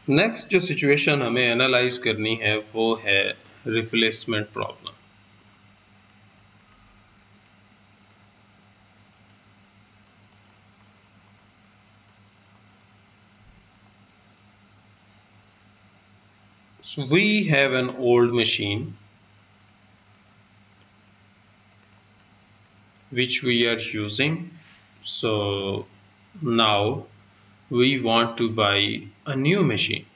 Next जो situation हमें analyse करनी है वो है replacement problem. So we have an old machine which we are using. So now we want to buy a new machine.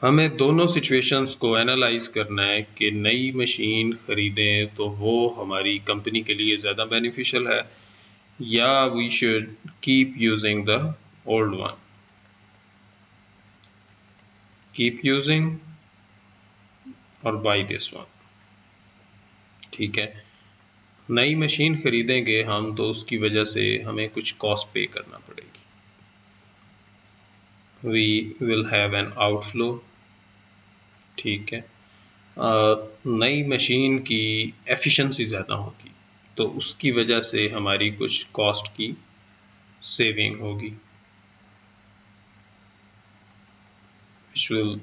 हमें दोनों सिचुएशंस को एनालाइज करना है कि नई मशीन खरीदें तो वो हमारी कंपनी के लिए ज़्यादा बेनिफिशियल है या we should keep using the old one. Keep using और बाय दिस वन। ठीक है, नई मशीन खरीदेंगे हम तो उसकी वजह से हमें कुछ कॉस्ट पे करना पड़ेगी। We will have an outflow. ठीक है, नई मशीन की एफिशिएंसी ज़्यादा होगी तो उसकी वजह से हमारी कुछ कॉस्ट की सेविंग होगी, which will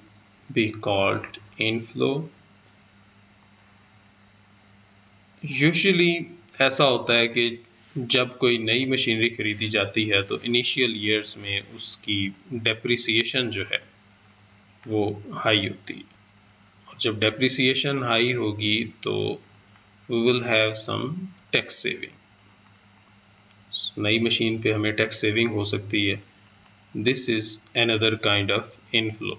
be called inflow. Usually ऐसा होता है कि जब कोई नई मशीनरी खरीदी जाती है तो इनिशियल ईयर्स में उसकी डेप्रिसिएशन जो है वो हाई होती है, और जब डेप्रिसिएशन हाई होगी तो we will have some tax saving. नई मशीन पे हमें टैक्स सेविंग हो सकती है। This is another kind of inflow.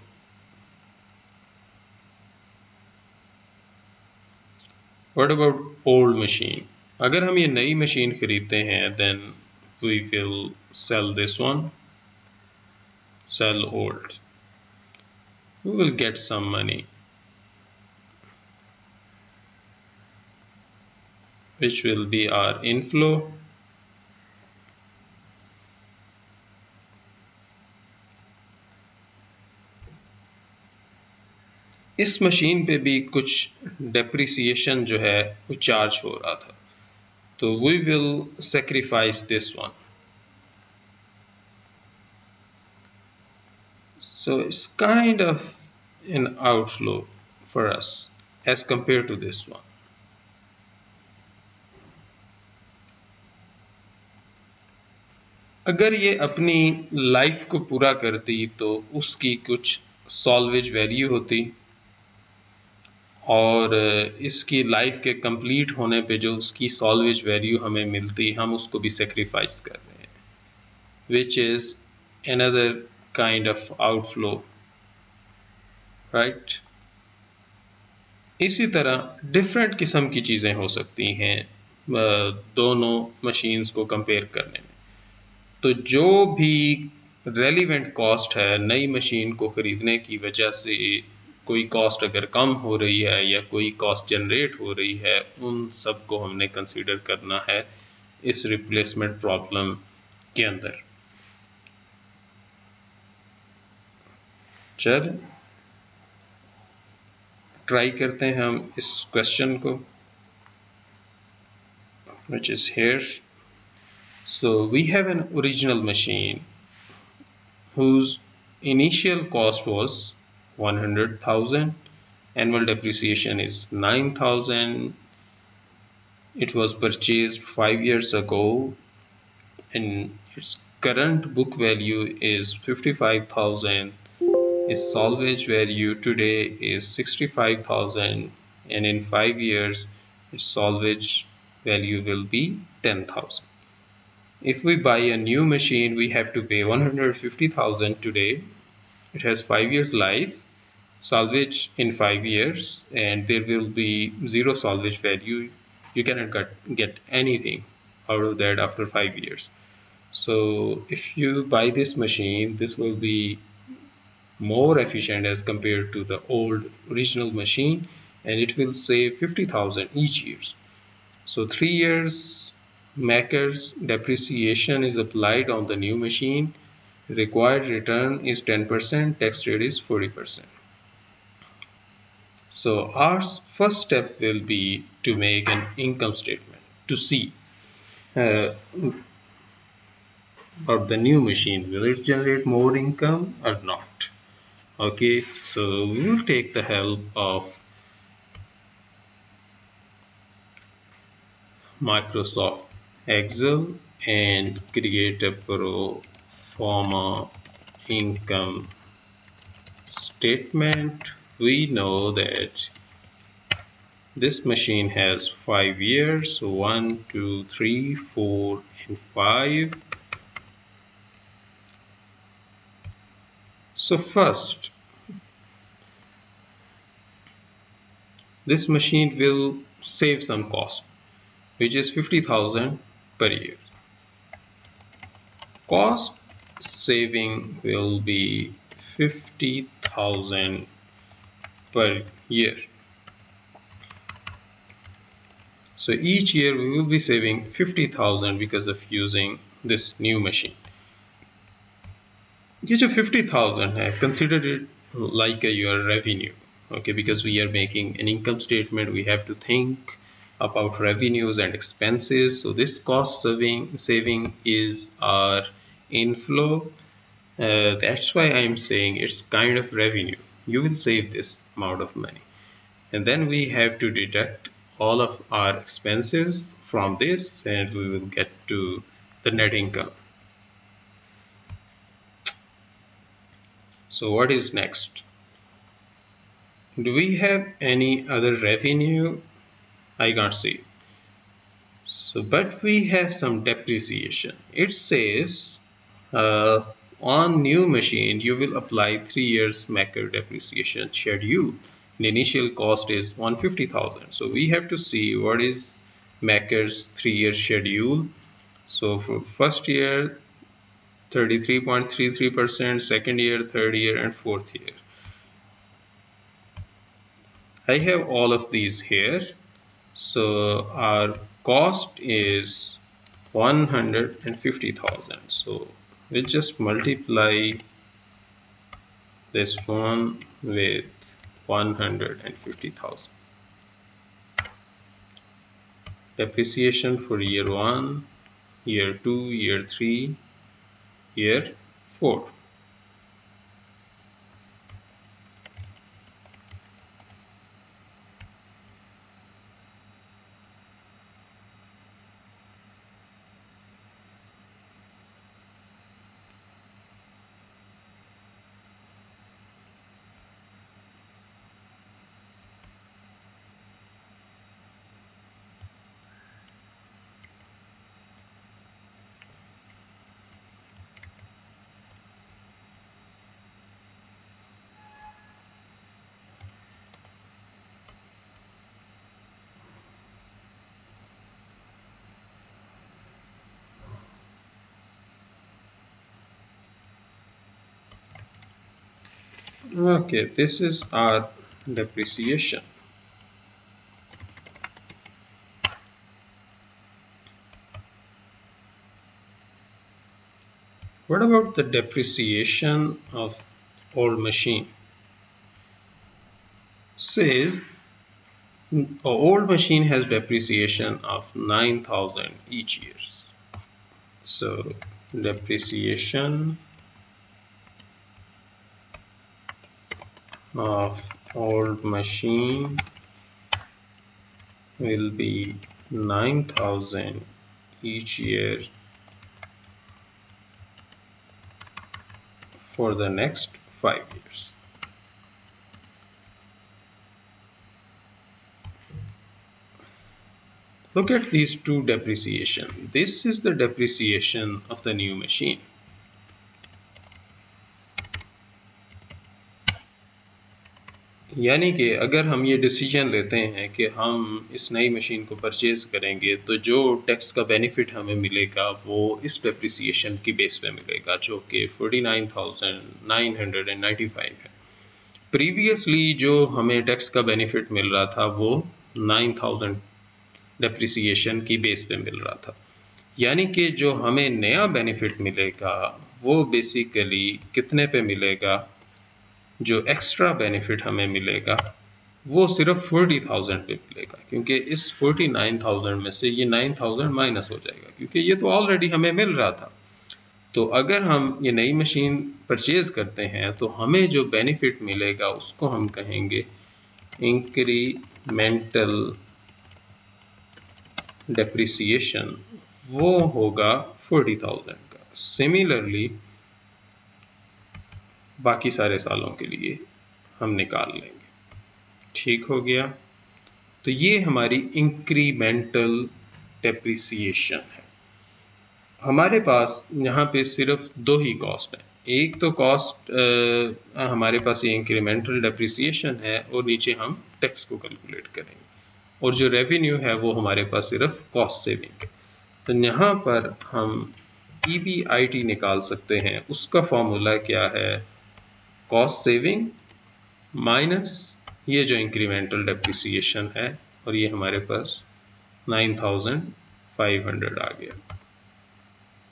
What about old machine? अगर हम ये नई मशीन खरीदते हैं then we will sell this one, sell old, we will get some money which will be our inflow. इस मशीन पे भी कुछ डेप्रिसिएशन जो है वो चार्ज हो रहा था तो we will sacrifice this one. So it's kind of an outflow for us as compared to this one. अगर ये अपनी लाइफ को पूरा करती तो उसकी कुछ सॉल्वेज वैल्यू होती और इसकी लाइफ के कंप्लीट होने पे जो उसकी सॉल्वेज वैल्यू हमें मिलती हम उसको भी सेक्रीफाइस कर रहे हैं, which is another kind of outflow, right? इसी तरह डिफरेंट किस्म की चीज़ें हो सकती हैं दोनों मशीन्स को कंपेयर करने में। तो जो भी रेलिवेंट कॉस्ट है नई मशीन को ख़रीदने की वजह से, कोई कॉस्ट अगर कम हो रही है या कोई कॉस्ट जनरेट हो रही है, उन सब को हमने कंसीडर करना है इस रिप्लेसमेंट प्रॉब्लम के अंदर। चल ट्राई करते हैं हम इस क्वेश्चन को, which is here. So we have an original machine whose initial cost was 100,000, annual depreciation is 9,000. It was purchased 5 years ago and its current book value is 55,000. Its salvage value today is 65,000, and in 5 years its salvage value will be 10,000. If we buy a new machine, we have to pay 150,000 today. It has 5 years life, salvage in 5 years, and there will be zero salvage value. You cannot get anything out of that after 5 years. So if you buy this machine, this will be more efficient as compared to the old original machine, and it will save 50,000 each year. So 3 years maker's depreciation is applied on the new machine. Required return is 10%, tax rate is 40%. So our first step will be to make an income statement to see of the new machine, will it generate more income or not? Okay, so we will take the help of Microsoft Excel and create a pro forma income statement. We know that this machine has 5 years, 1, 2, 3, 4, and 5. So first, this machine will save some cost, which is 50,000 per year. Cost saving will be 50,000 per year. So each year we will be saving 50,000 because of using this new machine. Each of 50,000, I considered it like your revenue. Okay, because we are making an income statement, we have to think about revenues and expenses. So this cost saving is our inflow. That's why I'm saying it's kind of revenue. You will save this amount of money. And then we have to deduct all of our expenses from this, and we will get to the net income. So what is next? Do we have any other revenue? I can't see. So, but we have some depreciation. It says on new machine you will apply 3 years Maker depreciation schedule. The initial cost is 150,000. So we have to see what is Maker's 3-year schedule. So for first year 33.33%, second year, third year, and fourth year. I have all of these here. So our cost is 150,000. So we'll just multiply this one with 150,000. Depreciation for year 1, year 2, year 3, year 4. Okay, this is our depreciation. What about the depreciation of old machine? Says an old machine has depreciation of 9,000 each year. So depreciation of old machine will be 9,000 each year for the next 5 years. Look at these two depreciation. This is the depreciation of the new machine. यानी कि अगर हम ये decision लेते हैं कि हम इस नई मशीन को परचेज करेंगे तो जो टैक्स का बेनिफिट हमें मिलेगा वो इस डेप्रिसिएशन की बेस पे मिलेगा जो कि 49,995 है। प्रीवियसली जो हमें टैक्स का बेनिफिट मिल रहा था वो 9,000 डेप्रिसिएशन की बेस पे मिल रहा था। यानी कि जो हमें नया बेनिफिट मिलेगा वो बेसिकली कितने पे मिलेगा? जो एक्स्ट्रा बेनिफिट हमें मिलेगा वो सिर्फ 40,000 पे मिलेगा, क्योंकि इस 49,000 में से ये 9,000 माइनस हो जाएगा, क्योंकि ये तो ऑलरेडी हमें मिल रहा था। तो अगर हम ये नई मशीन परचेज करते हैं तो हमें जो बेनिफिट मिलेगा उसको हम कहेंगे इंक्रीमेंटल डेप्रिसिएशन, वो होगा 40,000 का। सिमिलरली बाकी सारे सालों के लिए हम निकाल लेंगे। ठीक हो गया। तो ये हमारी इंक्रीमेंटल डेप्रिसिएशन है। हमारे पास यहाँ पे सिर्फ दो ही कॉस्ट है। एक तो कॉस्ट हमारे पास ये इंक्रीमेंटल डेप्रिसिएशन है और नीचे हम टैक्स को कैलकुलेट करेंगे, और जो रेवेन्यू है वो हमारे पास सिर्फ कॉस्ट सेविंग है। तो यहाँ पर हम EBIT निकाल सकते हैं। उसका फॉर्मूला क्या है? कॉस्ट सेविंग माइनस ये जो इंक्रीमेंटल डेप्रिसिएशन है, और ये हमारे पास 9,500 आ गया।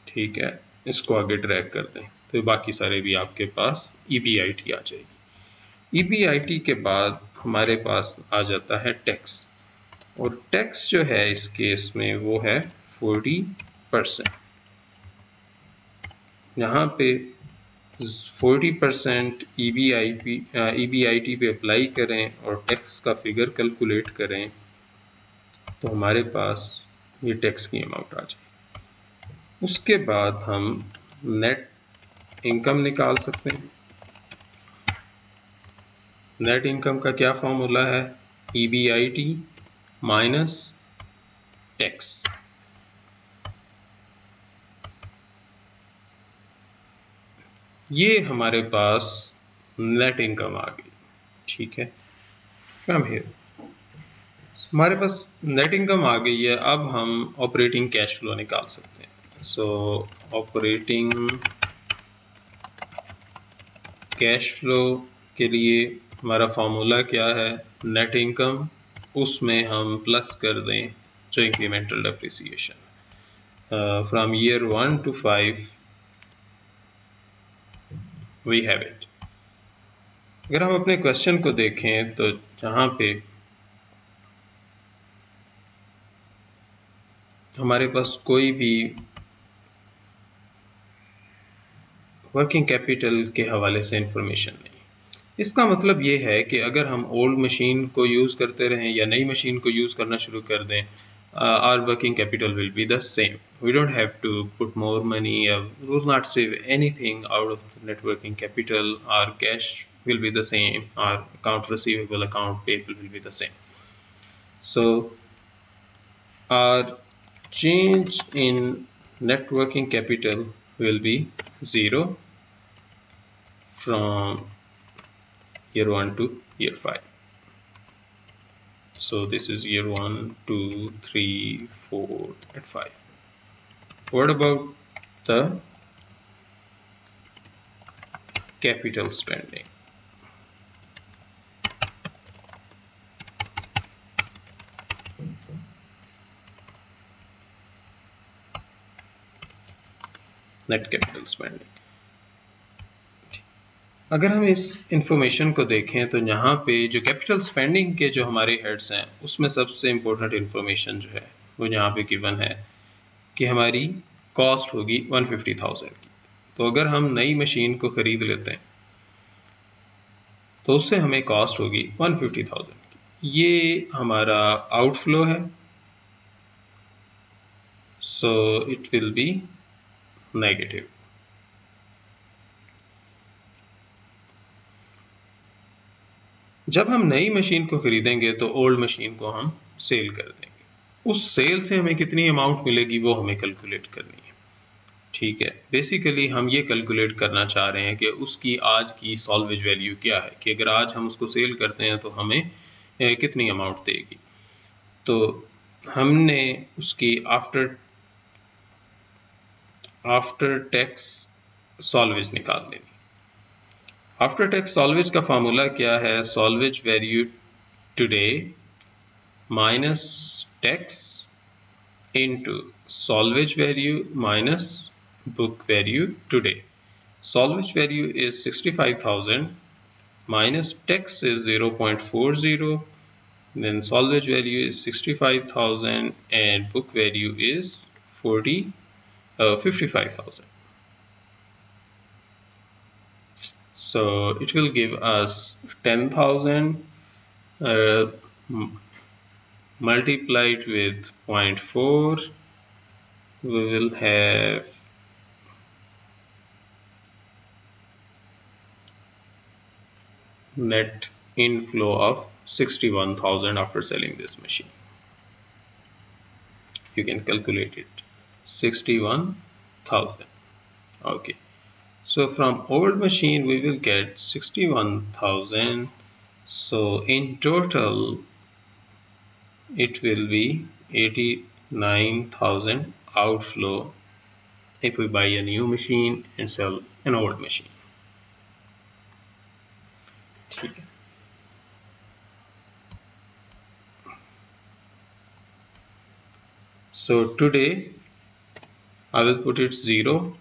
ठीक है, इसको आगे ड्रैग कर दें तो बाकी सारे भी आपके पास EBIT आ जाएगी। EBIT के बाद हमारे पास आ जाता है टैक्स, और टैक्स जो है इस केस में वो है 40%। यहाँ पे 40% EBIT पे अप्लाई करें और टैक्स का फिगर कैलकुलेट करें तो हमारे पास ये टैक्स की अमाउंट आ जाए। उसके बाद हम नेट इनकम निकाल सकते हैं। नेट इनकम का क्या फॉर्मूला है? EBIT minus tax. ये हमारे पास नेट इनकम आ गई। ठीक है, कम है, हमारे पास नेट इनकम आ गई है। अब हम ऑपरेटिंग कैश फ्लो निकाल सकते हैं। सो ऑपरेटिंग कैश फ्लो के लिए हमारा फॉर्मूला क्या है? नेट इनकम, उसमें हम प्लस कर दें जो incremental depreciation from year 1 to 5 we have it. अगर हम अपने क्वेश्चन को देखें तो जहाँ पे हमारे पास कोई भी वर्किंग कैपिटल के हवाले से इंफॉर्मेशन नहीं, इसका मतलब ये है कि अगर हम ओल्ड मशीन को यूज़ करते रहें या नई मशीन को यूज़ करना शुरू कर दें, our working capital will be the same. We don't have to put more money, we will not save anything out of the net working capital. Our cash will be the same, our account receivable, account payable will be the same. So our change in net working capital will be 0 from year 1 to year 5. So this is year 1, 2, 3, 4 and 5. What about the capital spending? Net capital spending. अगर हम इस information को देखें तो यहाँ पे जो capital spending के जो हमारे हेड्स हैं उसमें सबसे इम्पोर्टेंट इंफॉर्मेशन जो है वो यहाँ पे गिवन है कि हमारी कॉस्ट होगी 150,000 की। तो अगर हम नई मशीन को ख़रीद लेते हैं तो उससे हमें कॉस्ट होगी 150,000 की। ये हमारा आउटफ्लो है, so it will be negative. जब हम नई मशीन को खरीदेंगे तो ओल्ड मशीन को हम सेल कर देंगे। उस सेल से हमें कितनी अमाउंट मिलेगी वो हमें कैलकुलेट करनी है। ठीक है, बेसिकली हम ये कैलकुलेट करना चाह रहे हैं कि उसकी आज की सॉल्वेज वैल्यू क्या है, कि अगर आज हम उसको सेल करते हैं तो हमें कितनी अमाउंट देगी। तो हमने उसकी आफ्टर टैक्स सॉल्वेज निकाल लेनी। आफ्टर टैक्स सॉल्वेज का फार्मूला क्या है? Salvage value today minus tax into salvage value minus book value today. Salvage value is 65,000 minus tax is 0.40, then salvage value is 65,000 and book value is 55,000. So it will give us 10,000 multiplied with 0.4. We will have net inflow of 61,000 after selling this machine. You can calculate it. 61,000. Okay. So from old machine we will get 61,000. So in total it will be 89,000 outflow if we buy a new machine and sell an old machine. So today I will put it 0.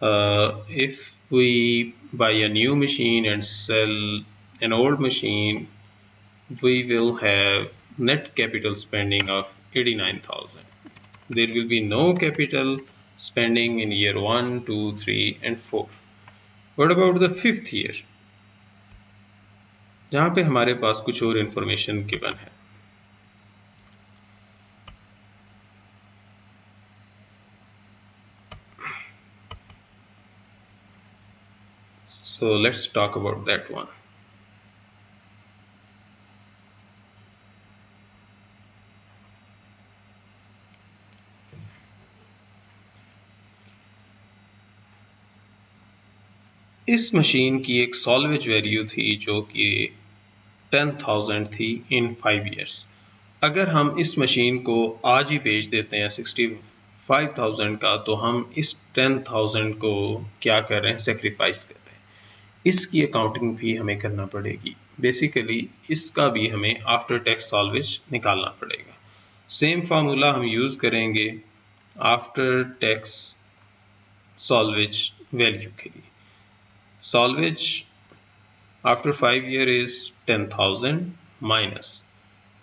If we buy a new machine and sell an old machine, we will have net capital spending of 89,000. There will be no capital spending in year 1, 2, 3 and 4. What about the 5th year? जहाँ पे हमारे पास कुछ और information given है. So let's talk about that one. इस machine की एक salvage value थी जो कि 10,000 थी इन 5 years. अगर हम इस मशीन को आज ही बेच देते हैं 65,000 का, तो हम इस 10,000 को क्या कर रहे हैं, सेक्रीफाइस कर रहे हैं. इसकी अकाउंटिंग भी हमें करना पड़ेगी. बेसिकली इसका भी हमें आफ्टर टैक्स सॉल्वेज निकालना पड़ेगा. सेम फार्मूला हम यूज़ करेंगे आफ्टर टैक्स सॉल्वेज वैल्यू के लिए. Salvage after 5 year is 10,000 minus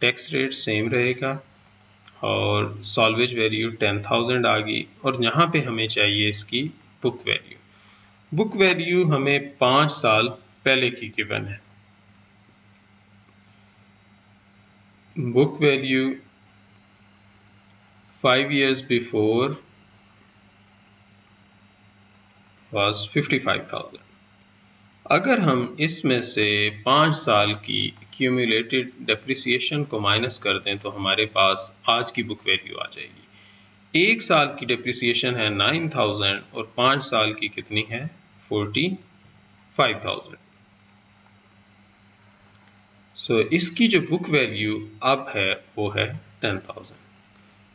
tax rate same रहेगा और सॉल्वेज वैल्यू 10,000 आ गई. और यहाँ पे हमें चाहिए इसकी बुक वैल्यू. बुक वैल्यू हमें 5 साल पहले की गिवन है. Book value 5 years before was 55,000. अगर हम इसमें से 5 साल की क्यूमुलेटेड डेप्रिसिएशन को माइनस कर दें तो हमारे पास आज की बुक वैल्यू आ जाएगी. 1 साल की डेप्रिसिएशन है 9,000 और 5 साल की कितनी है 45,000. सो इसकी जो बुक वैल्यू अब है वो है 10,000.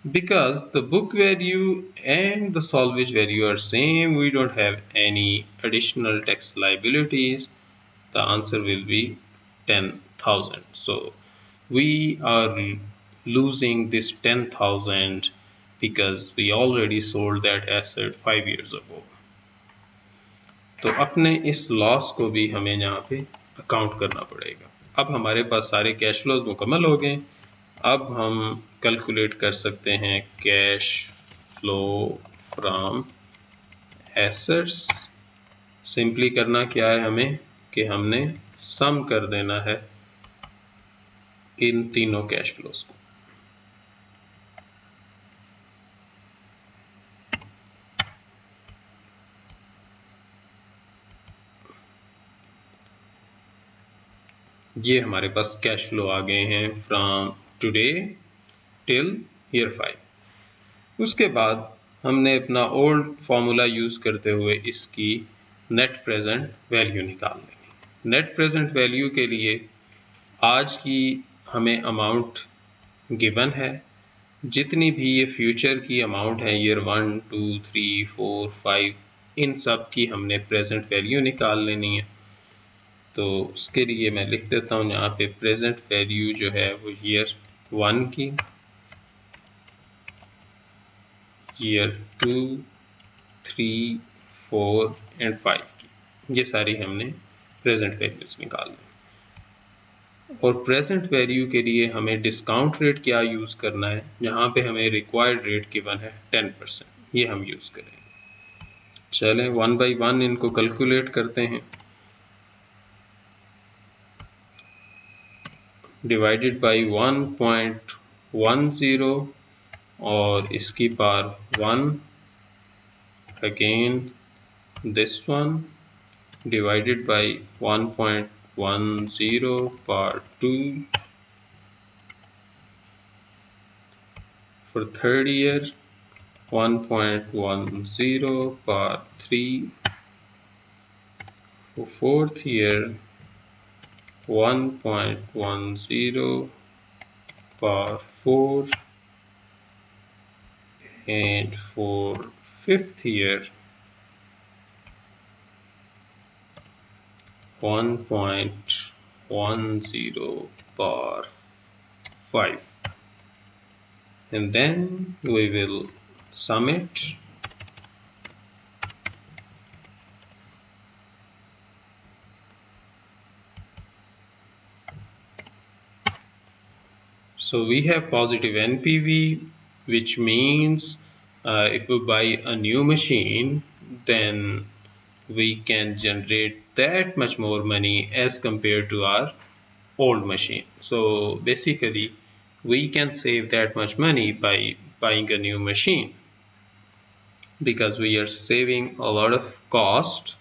Because the book value and the salvage value are same, we don't have any additional tax liabilities. The answer will be 10,000. So we are losing this 10,000 because we already sold that asset 5 years ago. तो अपने इस loss को भी हमें यहाँ पे account करना पड़ेगा. अब हमारे पास सारे कैश फ्लोज मुकम्मल हो गए. अब हम कैलकुलेट कर सकते हैं cash flow from assets. Simply करना क्या है हमें कि हमने सम कर देना है इन तीनों कैश फ्लोज को. ये हमारे पास कैश फ्लो आ गए हैं फ्रॉम टुडे टिल ईयर 5. उसके बाद हमने अपना ओल्ड फॉर्मूला यूज़ करते हुए इसकी नेट प्रेजेंट वैल्यू निकाल लेंगे. नेट प्रेजेंट वैल्यू के लिए आज की हमें अमाउंट गिवन है. जितनी भी ये फ्यूचर की अमाउंट है ईयर 1, 2, 3, 4, 5 इन सब की हमने प्रेजेंट वैल्यू निकाल लेनी है. तो उसके लिए मैं लिख देता हूँ यहाँ पे प्रेजेंट वैल्यू जो है वो ईयर 1 की, ईयर 2, 3, 4 एंड 5 की. ये सारी हमने प्रेजेंट वैल्यूज निकाल ली. और प्रेजेंट वैल्यू के लिए हमें डिस्काउंट रेट क्या यूज़ करना है. यहाँ पे हमें रिक्वायर्ड रेट गिवन है 10%. ये हम यूज़ करेंगे. चलें 1 by 1 इनको कैलकुलेट करते हैं. divided by 1.10 और इसकी power 1, again this one divided by 1.10 power 2 for third year, 1.10 power 3 for fourth year, 1.10 power 4, and for fifth year 1.10 power 5, and then we will sum it. So we have positive NPV, which means if we buy a new machine, then we can generate that much more money as compared to our old machine. So basically, we can save that much money by buying a new machine because we are saving a lot of cost.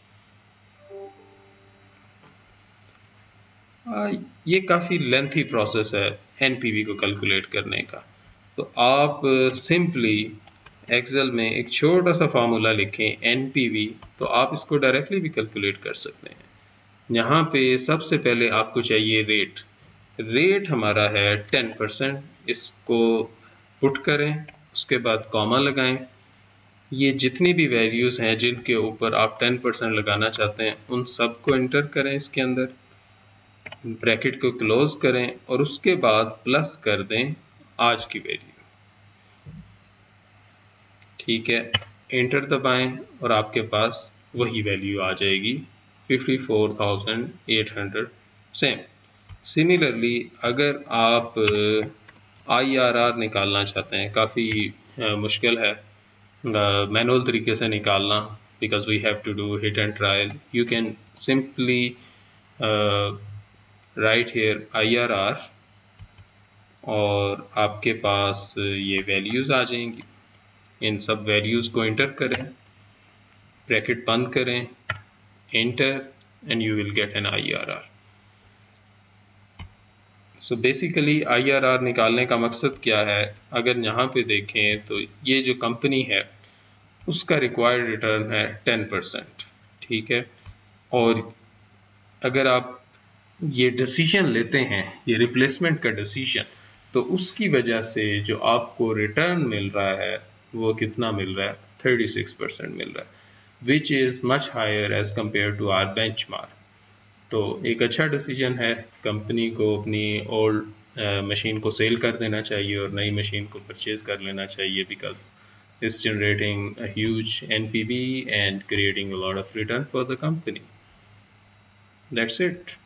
ये काफ़ी lengthy process है NPV को calculate करने का। तो आप simply Excel में एक छोटा सा फार्मूला लिखें एनपीवी, तो आप इसको डायरेक्टली भी कैलकुलेट कर सकते हैं। यहाँ पे सबसे पहले आपको चाहिए रेट हमारा है 10%, इसको पुट करें, उसके बाद कॉमा लगाएं। ये जितनी भी वैल्यूज़ हैं जिनके ऊपर आप 10% लगाना चाहते हैं उन सबको एंटर करें इसके अंदर, ब्रैकेट को क्लोज करें और उसके बाद प्लस कर दें आज की वैल्यू। ठीक है, एंटर दबाएं और आपके पास वही वैल्यू आ जाएगी 54,800। सेम सिमिलरली अगर आप IRR निकालना चाहते हैं, काफ़ी मुश्किल है मैनुअल तरीके से निकालना, because we have to do hit and trial. You can simply write here IRR और आपके पास ये वैल्यूज़ आ जाएंगी। इन सब वैल्यूज़ को एंटर करें, ब्रैकेट बंद करें, enter, and you will get an IRR। So basically IRR निकालने का मकसद क्या है? अगर यहाँ पे देखें तो ये जो कंपनी है उसका रिक्वायर्ड रिटर्न है 10%, ठीक है। और अगर आप ये डिसीजन लेते हैं, ये रिप्लेसमेंट का डिसीजन, तो उसकी वजह से जो आपको रिटर्न मिल रहा है वो कितना मिल रहा है? 36% मिल रहा है, which is much higher as compared to our benchmark. तो एक अच्छा डिसीजन है, कंपनी को अपनी ओल्ड मशीन को सेल कर देना चाहिए और नई मशीन को परचेज कर लेना चाहिए, because it's generating a huge NPV and creating a lot of return for the company. That's it.